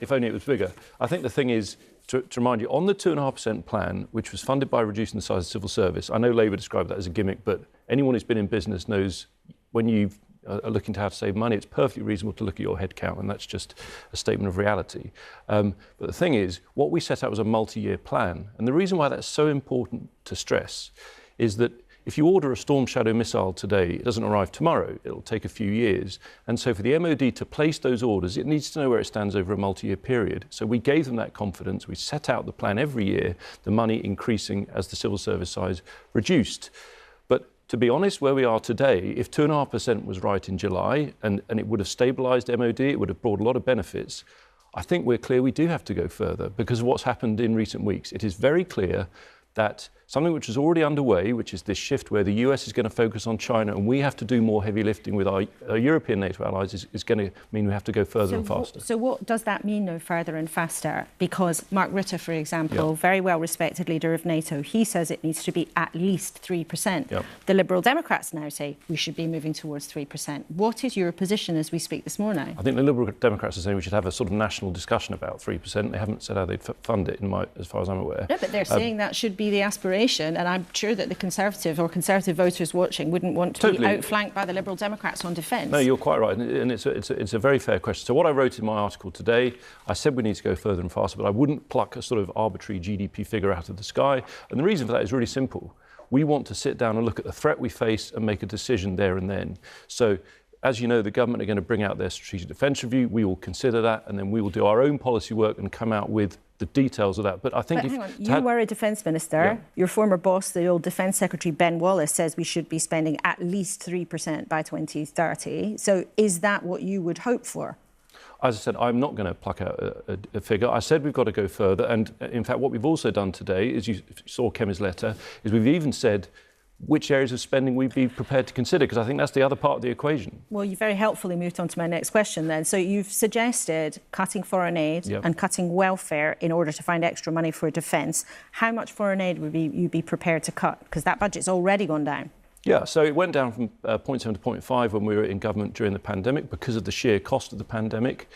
if only it was bigger. I think the thing is, to remind you, on the 2.5% plan, which was funded by reducing the size of civil service, I know Labour described that as a gimmick, but anyone who's been in business knows when you are looking to how to save money, it's perfectly reasonable to look at your head count, and that's just a statement of reality. But the thing is, what we set out was a multi-year plan, and the reason why that's so important to stress is that if you order a Storm Shadow missile today, it doesn't arrive tomorrow. It'll take a few years. And so for the MOD to place those orders, it needs to know where it stands over a multi-year period. So we gave them that confidence. We set out the plan every year, the money increasing as the civil service size reduced. But to be honest, where we are today, if 2.5% was right in July and it would have stabilised MOD, it would have brought a lot of benefits. I think we're clear we do have to go further because of what's happened in recent weeks. It is very clear that something which is already underway, which is this shift where the US is going to focus on China and we have to do more heavy lifting with our European NATO allies, is going to mean we have to go further and faster. So what does that mean, though, further and faster? Because Mark Rutte, for example, very well-respected leader of NATO, he says it needs to be at least 3%. The Liberal Democrats now say we should be moving towards 3%. What is your position as we speak this morning? I think the Liberal Democrats are saying we should have a sort of national discussion about 3%. They haven't said how they'd fund it, as far as I'm aware. No, but they're saying that should be the aspiration, and I'm sure that the Conservative voters watching wouldn't want to be outflanked by the Liberal Democrats on defence. No, you're quite right, and it's a very fair question. So what I wrote in my article today, I said we need to go further and faster, but I wouldn't pluck a sort of arbitrary GDP figure out of the sky, and the reason for that is really simple. We want to sit down and look at the threat we face and make a decision there and then. So, as you know, the government are going to bring out their strategic defence review. We will consider that, and then we will do our own policy work and come out with the details of that. But I think hang on, you were a defence minister. Yeah. Your former boss, the old Defence Secretary Ben Wallace, says we should be spending at least 3% by 2030. So is that what you would hope for? As I said, I'm not going to pluck out a figure. I said we've got to go further. And in fact, what we've also done today, as you saw Kemi's letter, is we've even said which areas of spending we'd be prepared to consider, because I think that's the other part of the equation. Well, you very helpfully moved on to my next question then. So you've suggested cutting foreign aid and cutting welfare in order to find extra money for defence. How much foreign aid would you be prepared to cut? Because that budget's already gone down. Yeah, so it went down from 0.7 to 0.5 when we were in government during the pandemic because of the sheer cost of the pandemic.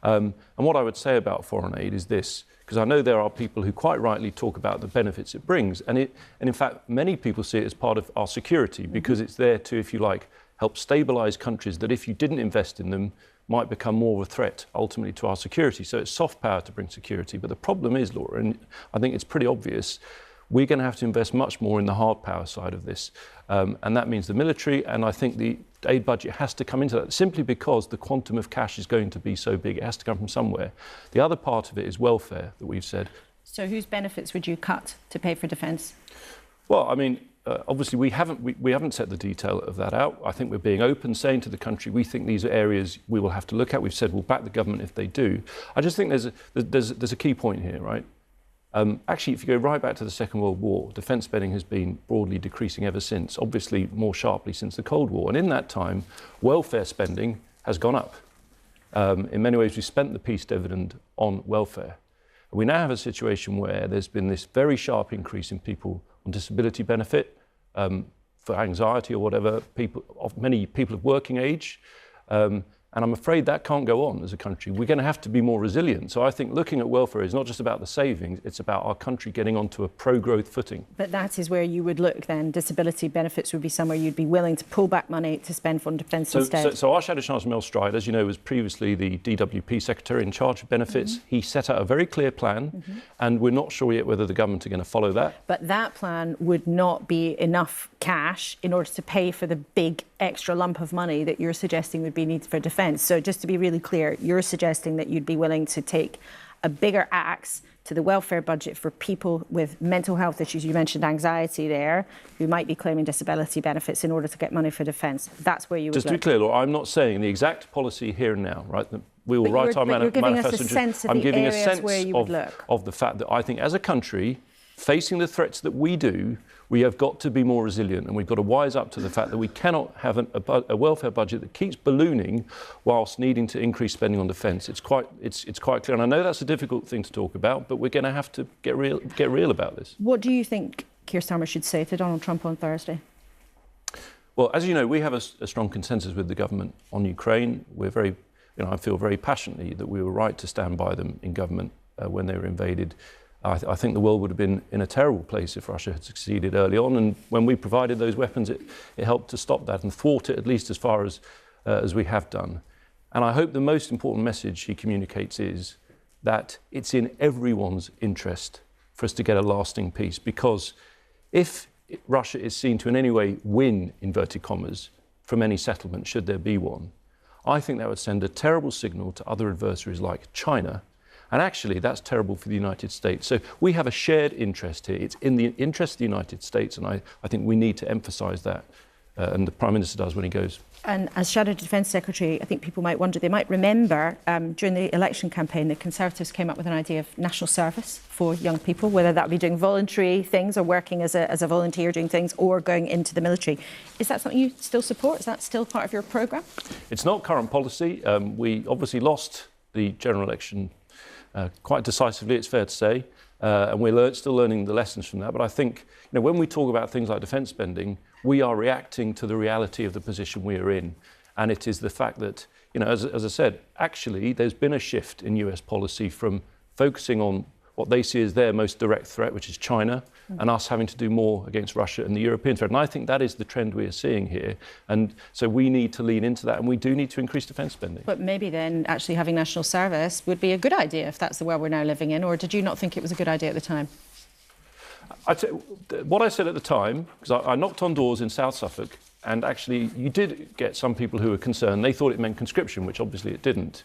And what I would say about foreign aid is this, because I know there are people who quite rightly talk about the benefits it brings. And in fact, many people see it as part of our security because it's there to, if you like, help stabilise countries that if you didn't invest in them might become more of a threat ultimately to our security. So it's soft power to bring security. But the problem is, Laura, and I think it's pretty obvious, we're going to have to invest much more in the hard power side of this. And that means the military, and I think the aid budget has to come into that simply because the quantum of cash is going to be so big. It has to come from somewhere. The other part of it is welfare that we've said. So whose benefits would you cut to pay for defence? Well, I mean, obviously we haven't set the detail of that out. I think we're being open, saying to the country, we think these are areas we will have to look at. We've said we'll back the government if they do. I just think there's a key point here, right? Actually, if you go right back to the Second World War, defence spending has been broadly decreasing ever since, obviously more sharply since the Cold War. And in that time, welfare spending has gone up. In many ways, we spent the peace dividend on welfare. We now have a situation where there's been this very sharp increase in people on disability benefit, for anxiety or whatever, many people of working age. And I'm afraid that can't go on as a country. We're going to have to be more resilient. So I think looking at welfare is not just about the savings, it's about our country getting onto a pro-growth footing. But that is where you would look then. Disability benefits would be somewhere you'd be willing to pull back money to spend on defence instead. So our Shadow Chancellor Mel Stride, as you know, was previously the DWP Secretary in charge of benefits. He set out a very clear plan, and we're not sure yet whether the government are going to follow that. But that plan would not be enough cash in order to pay for the big extra lump of money that you're suggesting would be needed for defence. So just to be really clear, you're suggesting that you'd be willing to take a bigger axe to the welfare budget for people with mental health issues. You mentioned anxiety there, who might be claiming disability benefits in order to get money for defence. That's where you would Just to be clear, Laura, I'm not saying the exact policy here and now, right? We will write our manifesto. I'm giving a sense of the fact that I think as a country, facing the threats that we do, we have got to be more resilient, and we've got to wise up to the fact that we cannot have a welfare budget that keeps ballooning whilst needing to increase spending on defence. It's quite clear, and I know that's a difficult thing to talk about, but we're going to have to get real about this. What do you think Keir Starmer should say to Donald Trump on Thursday? Well, as you know, we have a strong consensus with the government on Ukraine. I feel very passionately that we were right to stand by them in government when they were invaded. I think the world would have been in a terrible place if Russia had succeeded early on, and when we provided those weapons, it helped to stop that and thwart it, at least as far as we have done. And I hope the most important message he communicates is that it's in everyone's interest for us to get a lasting peace, because if Russia is seen to in any way win, inverted commas, from any settlement, should there be one, I think that would send a terrible signal to other adversaries like China. And actually, that's terrible for the United States. So we have a shared interest here. It's in the interest of the United States, and I think we need to emphasise that. And the Prime Minister does when he goes. And as Shadow Defence Secretary, I think people might wonder, they might remember during the election campaign, the Conservatives came up with an idea of national service for young people, whether that be doing voluntary things or working as a volunteer doing things or going into the military. Is that something you still support? Is that still part of your programme? It's not current policy. We obviously lost the general election quite decisively, it's fair to say, and we're still learning the lessons from that. But I think, when we talk about things like defence spending, we are reacting to the reality of the position we are in. And it is the fact that, as I said, actually there's been a shift in US policy from focusing on what they see as their most direct threat, which is China, and us having to do more against Russia and the European threat. And I think that is the trend we are seeing here. And so we need to lean into that, and we do need to increase defence spending. But maybe then actually having national service would be a good idea if that's the world we're now living in, or did you not think it was a good idea at the time? What I said at the time, because I knocked on doors in South Suffolk, and actually you did get some people who were concerned. They thought it meant conscription, which obviously it didn't.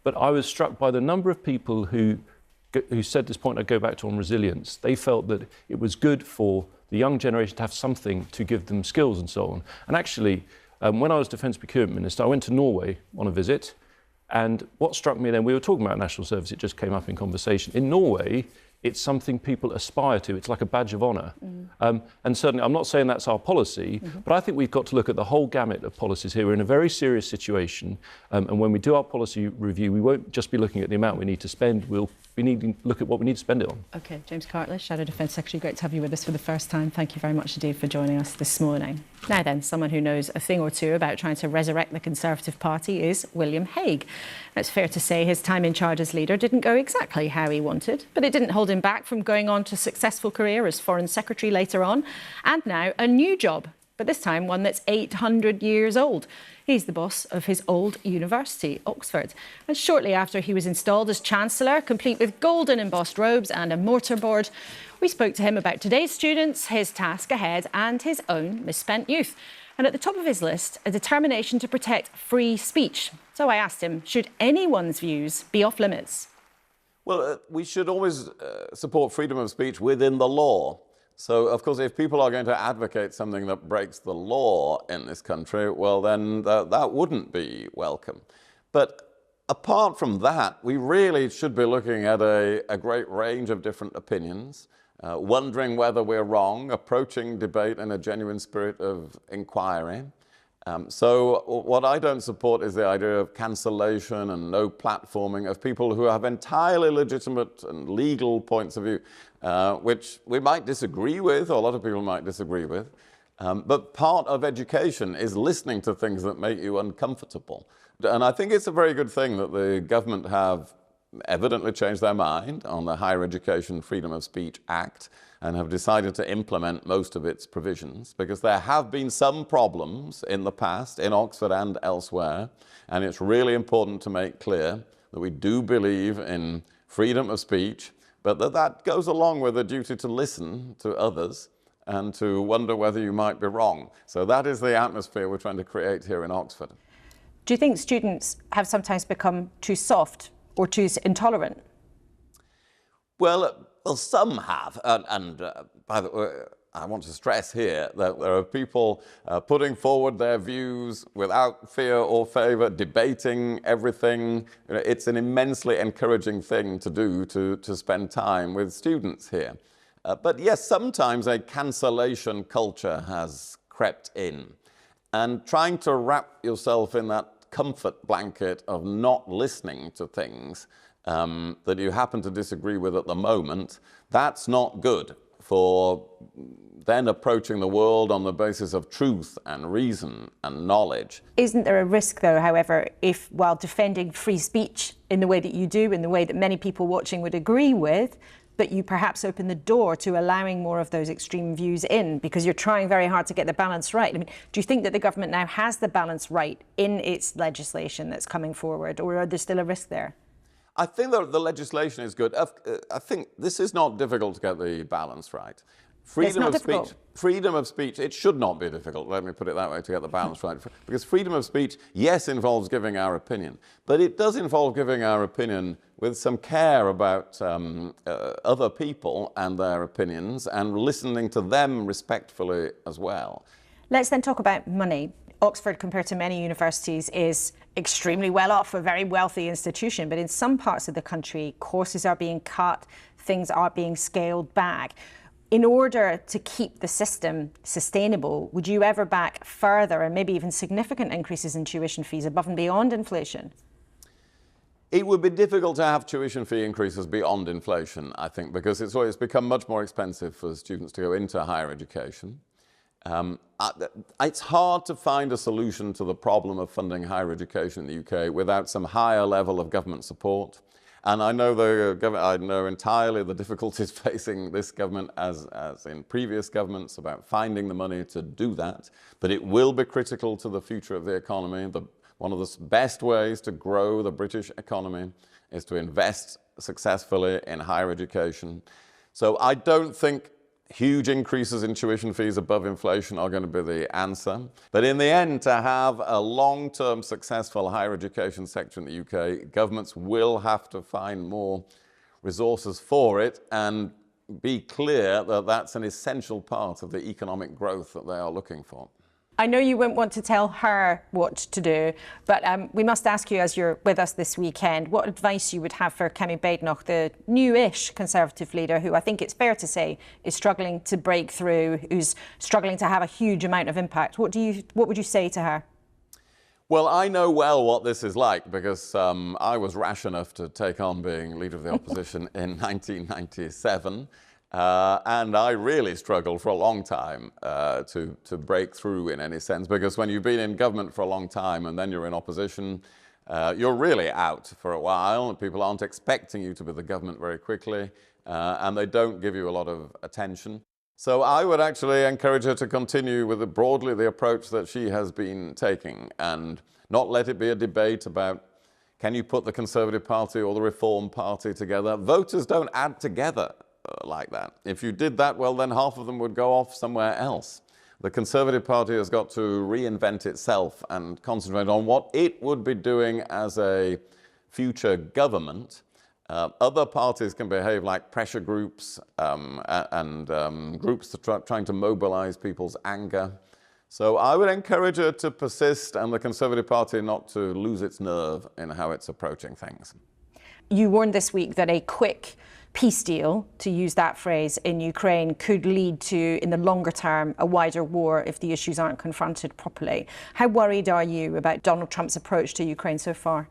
But I was struck by the number of people who said this point I go back to on resilience. They felt that it was good for the young generation to have something to give them skills and so on. And actually, when I was Defence Procurement Minister, I went to Norway on a visit. And what struck me then, we were talking about national service, it just came up in conversation. In Norway, it's something people aspire to. It's like a badge of honour. And certainly, I'm not saying that's our policy, but I think we've got to look at the whole gamut of policies here. We're in a very serious situation, and when we do our policy review, we won't just be looking at the amount we need to spend, we'll be needing to look at what we need to spend it on. OK, James Cartlidge, Shadow Defence Secretary, great to have you with us for the first time. Thank you very much indeed for joining us this morning. Now then, someone who knows a thing or two about trying to resurrect the Conservative Party is William Hague. It's fair to say his time in charge as leader didn't go exactly how he wanted, but it didn't hold him back from going on to a successful career as Foreign Secretary later on, and now a new job, but this time one that's 800 years old. He's the boss of his old university, Oxford. And shortly after he was installed as Chancellor, complete with golden embossed robes and a mortarboard, we spoke to him about today's students, his task ahead, and his own misspent youth. And at the top of his list, a determination to protect free speech. So I asked him, should anyone's views be off limits? Well, we should always support freedom of speech within the law. So, of course, if people are going to advocate something that breaks the law in this country, well, then that wouldn't be welcome. But apart from that, we really should be looking at a great range of different opinions, wondering whether we're wrong, approaching debate in a genuine spirit of inquiry. So what I don't support is the idea of cancellation and no platforming of people who have entirely legitimate and legal points of view, which we might disagree with, or a lot of people might disagree with. But part of education is listening to things that make you uncomfortable. And I think it's a very good thing that the government have evidently changed their mind on the Higher Education Freedom of Speech Act and have decided to implement most of its provisions, because there have been some problems in the past in Oxford and elsewhere, and it's really important to make clear that we do believe in freedom of speech, but that goes along with the duty to listen to others and to wonder whether you might be wrong. So that is the atmosphere we're trying to create here in Oxford. Do you think students have sometimes become too soft or too intolerant? Well, some have, and by the way, I want to stress here that there are people putting forward their views without fear or favour, debating everything. You know, it's an immensely encouraging thing to do, to spend time with students here. But yes, sometimes a cancellation culture has crept in, and trying to wrap yourself in that comfort blanket of not listening to things that you happen to disagree with at the moment, that's not good for then approaching the world on the basis of truth and reason and knowledge. Isn't there a risk, though, however, if while defending free speech in the way that you do, in the way that many people watching would agree with, that you perhaps open the door to allowing more of those extreme views in, because you're trying very hard to get the balance right? I mean, do you think that the government now has the balance right in its legislation that's coming forward, or are there still a risk there? I think that the legislation is good. I think this is not difficult to get the balance right. Freedom of speech, it should not be difficult, let me put it that way, to get the balance right. Because freedom of speech, yes, involves giving our opinion, but it does involve giving our opinion with some care about other people and their opinions, and listening to them respectfully as well. Let's then talk about money. Oxford, compared to many universities, is extremely well off, a very wealthy institution, but in some parts of the country, courses are being cut, things are being scaled back. In order to keep the system sustainable, would you ever back further and maybe even significant increases in tuition fees above and beyond inflation? It would be difficult to have tuition fee increases beyond inflation, I think, because it's become much more expensive for students to go into higher education. It's hard to find a solution to the problem of funding higher education in the UK without some higher level of government support. And I know entirely the difficulties facing this government, as in previous governments, about finding the money to do that. But it will be critical to the future of the economy. One of the best ways to grow the British economy is to invest successfully in higher education. So I don't think huge increases in tuition fees above inflation are going to be the answer. But in the end, to have a long-term successful higher education sector in the UK, governments will have to find more resources for it and be clear that that's an essential part of the economic growth that they are looking for. I know you won't want to tell her what to do, but we must ask you, as you're with us this weekend, what advice you would have for Kemi Badenoch, the new-ish Conservative leader, who I think it's fair to say is struggling to break through, who's struggling to have a huge amount of impact. What would you say to her? Well, I know well what this is like because I was rash enough to take on being Leader of the Opposition in 1997. And I really struggled for a long time to break through in any sense, because when you've been in government for a long time and then you're in opposition, you're really out for a while. People aren't expecting you to be the government very quickly, and they don't give you a lot of attention. So I would actually encourage her to continue with broadly the approach that she has been taking, and not let it be a debate about can you put the Conservative Party or the Reform Party together. Voters don't add together like that. If you did that, well, then half of them would go off somewhere else. The Conservative Party has got to reinvent itself and concentrate on what it would be doing as a future government. Other parties can behave like pressure groups and groups that are trying to mobilize people's anger. So I would encourage her to persist, and the Conservative Party not to lose its nerve in how it's approaching things. You warned this week that a quick peace deal, to use that phrase, in Ukraine could lead to, in the longer term, a wider war if the issues aren't confronted properly. How worried are you about Donald Trump's approach to Ukraine so far?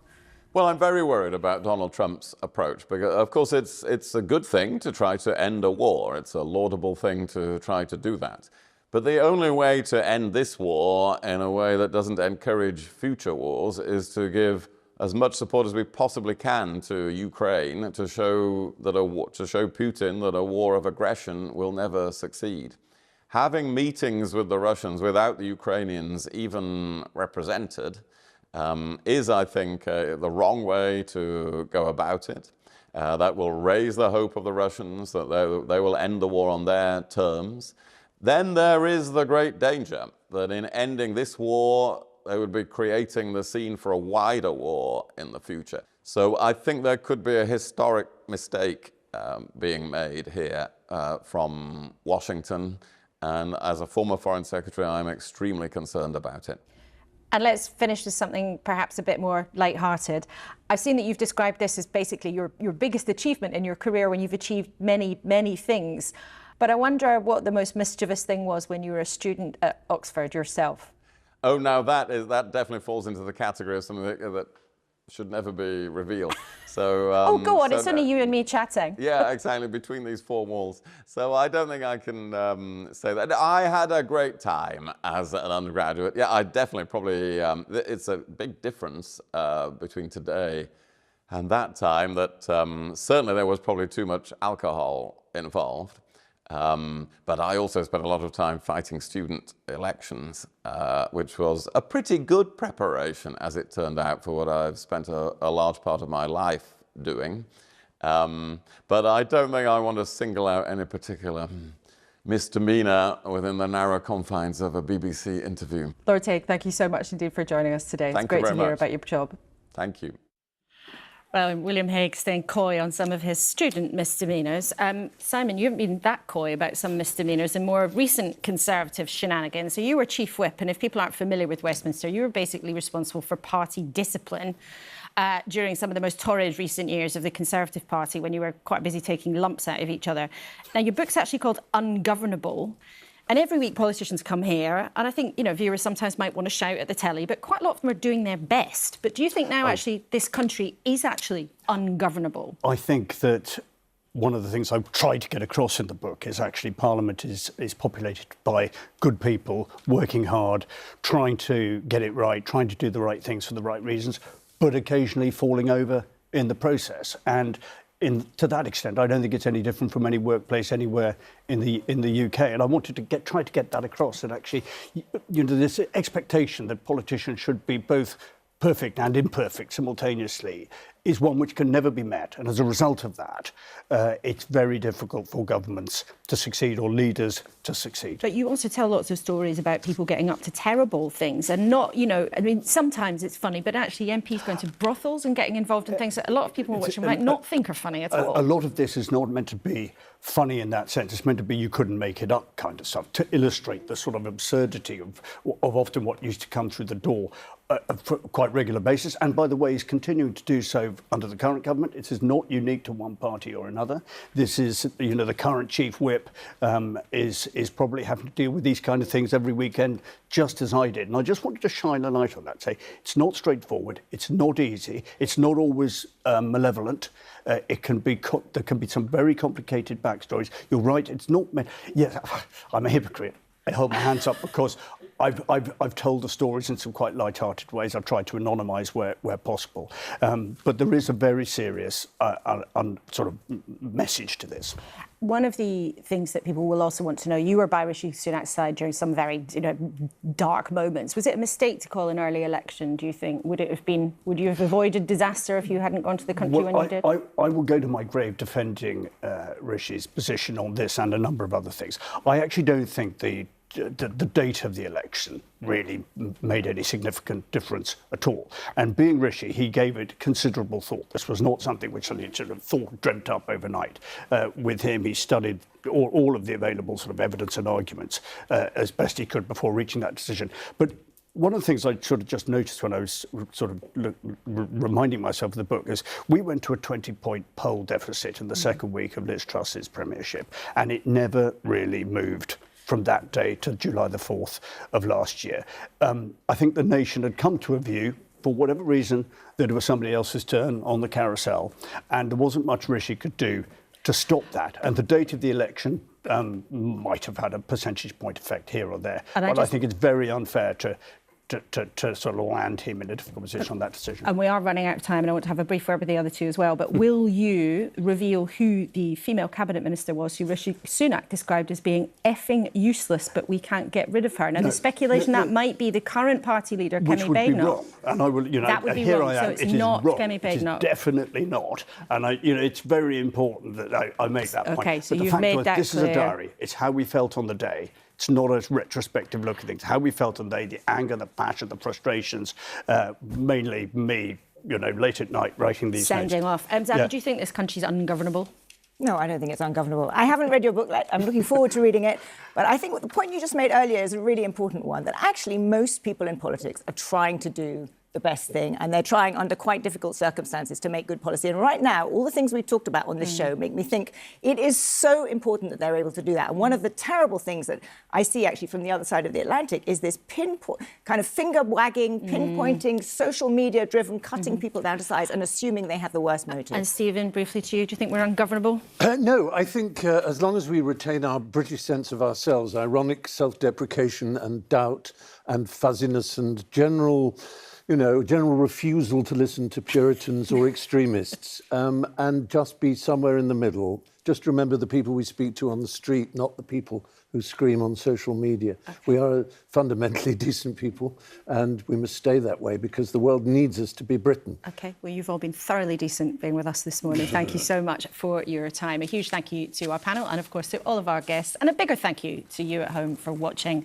Well, I'm very worried about Donald Trump's approach because, of course, it's a good thing to try to end a war. It's a laudable thing to try to do that. But the only way to end this war in a way that doesn't encourage future wars is to give as much support as we possibly can to Ukraine to show Putin that a war of aggression will never succeed. Having meetings with the Russians without the Ukrainians even represented is, I think, the wrong way to go about it. That will raise the hope of the Russians that they will end the war on their terms. Then there is the great danger that in ending this war, they would be creating the scene for a wider war in the future. So I think there could be a historic mistake being made here from Washington. And as a former Foreign Secretary, I'm extremely concerned about it. And let's finish with something perhaps a bit more lighthearted. I've seen that you've described this as basically your biggest achievement in your career when you've achieved many, many things. But I wonder what the most mischievous thing was when you were a student at Oxford yourself. Oh, now that definitely falls into the category of something that should never be revealed. So, oh, go on, it's only you and me chatting. Yeah, exactly, between these four walls. So I don't think I can say that. I had a great time as an undergraduate. Yeah, I definitely probably, it's a big difference between today and that time that certainly there was probably too much alcohol involved. But I also spent a lot of time fighting student elections, which was a pretty good preparation, as it turned out, for what I've spent a large part of my life doing. But I don't think I want to single out any particular misdemeanor within the narrow confines of a BBC interview. Lord Hague, thank you so much indeed for joining us today. It's great to hear about your job. Thank you. Well, William Hague staying coy on some of his student misdemeanours. Simon, you haven't been that coy about some misdemeanours in more recent Conservative shenanigans. So you were Chief Whip, and if people aren't familiar with Westminster, you were basically responsible for party discipline during some of the most torrid recent years of the Conservative Party, when you were quite busy taking lumps out of each other. Now, your book's actually called Ungovernable. And every week politicians come here, and I think, viewers sometimes might want to shout at the telly, but quite a lot of them are doing their best. But do you think now actually this country is actually ungovernable? I think that one of the things I've tried to get across in the book is actually Parliament is populated by good people, working hard, trying to get it right, trying to do the right things for the right reasons, but occasionally falling over in the process. And to that extent, I don't think it's any different from any workplace anywhere in the UK. And I wanted to try to get that across. And actually, this expectation that politicians should be both perfect and imperfect simultaneously, is one which can never be met. And as a result of that, it's very difficult for governments to succeed or leaders to succeed. But you also tell lots of stories about people getting up to terrible things and not, you know, I mean, sometimes it's funny, but actually MPs going to brothels and getting involved in things that a lot of people watching might not think are funny at all. A lot of this is not meant to be funny in that sense. It's meant to be you couldn't make it up kind of stuff, to illustrate the sort of absurdity of often what used to come through the door for a quite regular basis. And by the way, he's continuing to do so under the current government. It is not unique to one party or another. This is, you know, the current chief whip is probably having to deal with these kind of things every weekend, just as I did. And I just wanted to shine a light on that, say it's not straightforward, it's not easy, it's not always malevolent. It can be there can be some very complicated backstories. You're right, it's not meant. Yes, I'm a hypocrite. I hold my hands up because I've told the stories in some quite light-hearted ways. I've tried to anonymise where possible. But there is a very serious sort of message to this. One of the things that people will also want to know, you were by Rishi Sunak's side during some very, you know, dark moments. Was it a mistake to call an early election, do you think? Would you have avoided disaster if you hadn't gone to the country when you did? I will go to my grave defending Rishi's position on this and a number of other things. I actually don't think the date of the election really made any significant difference at all. And being Rishi, he gave it considerable thought. This was not something which he sort of dreamt up overnight. With him, he studied all of the available sort of evidence and arguments as best he could before reaching that decision. But one of the things I sort of just noticed when I was sort of reminding myself of the book is we went to a 20-point poll deficit in the second week of Liz Truss's premiership, and it never really moved from that day to July the 4th of last year. I think the nation had come to a view, for whatever reason, that it was somebody else's turn on the carousel, and there wasn't much Rishi could do to stop that. And the date of the election might have had a percentage point effect here or there. But I think it's very unfair to sort of land him in a difficult position on that decision. And we are running out of time, and I want to have a brief word with the other two as well. But will you reveal who the female cabinet minister was who Rishi Sunak described as being effing useless, but we can't get rid of her? Now, the speculation that might be the current party leader, Kemi Badenoch. Which would be wrong. And I will, you know, that would be here wrong. I am. So it's not Kemi Badenoch. It is definitely not. And you know, it's very important that I make that point. Okay, so but you've made that clear. This is a diary. It's how we felt on the day. It's not a retrospective look at things. How we felt on the day, the anger, the passion, the frustrations, mainly me, you know, late at night writing these things. Sounding off. Zanny, do you think this country's ungovernable? No, I don't think it's ungovernable. I haven't read your book yet. I'm looking forward to reading it. But I think the point you just made earlier is a really important one, that actually most people in politics are trying to do the best thing, and they're trying under quite difficult circumstances to make good policy. And right now, all the things we've talked about on this show make me think it is so important that they're able to do that. And one of the terrible things that I see actually from the other side of the Atlantic is this kind of finger-wagging, pinpointing, social media-driven, cutting people down to size and assuming they have the worst motives. And Stephen, briefly to you, do you think we're ungovernable? No, I think as long as we retain our British sense of ourselves, ironic self-deprecation and doubt and fuzziness and general refusal to listen to Puritans or extremists, and just be somewhere in the middle. Just remember the people we speak to on the street, not the people who scream on social media. Okay. We are fundamentally decent people, and we must stay that way because the world needs us to be Britain. OK, well, you've all been thoroughly decent being with us this morning. Thank you so much for your time. A huge thank you to our panel and, of course, to all of our guests. And a bigger thank you to you at home for watching.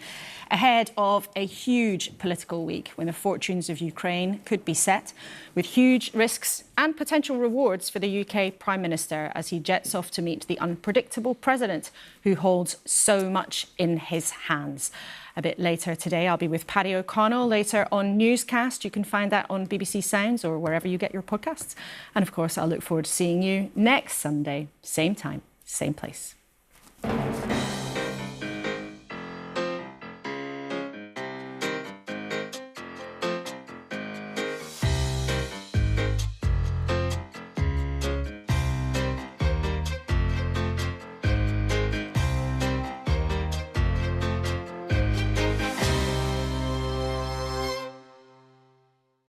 Ahead of a huge political week when the fortunes of Ukraine could be set, with huge risks and potential rewards for the UK Prime Minister as he jets off to meet the unpredictable president who holds so much in his hands. A bit later today, I'll be with Paddy O'Connell later on Newscast. You can find that on BBC Sounds or wherever you get your podcasts. And of course, I'll look forward to seeing you next Sunday, same time, same place.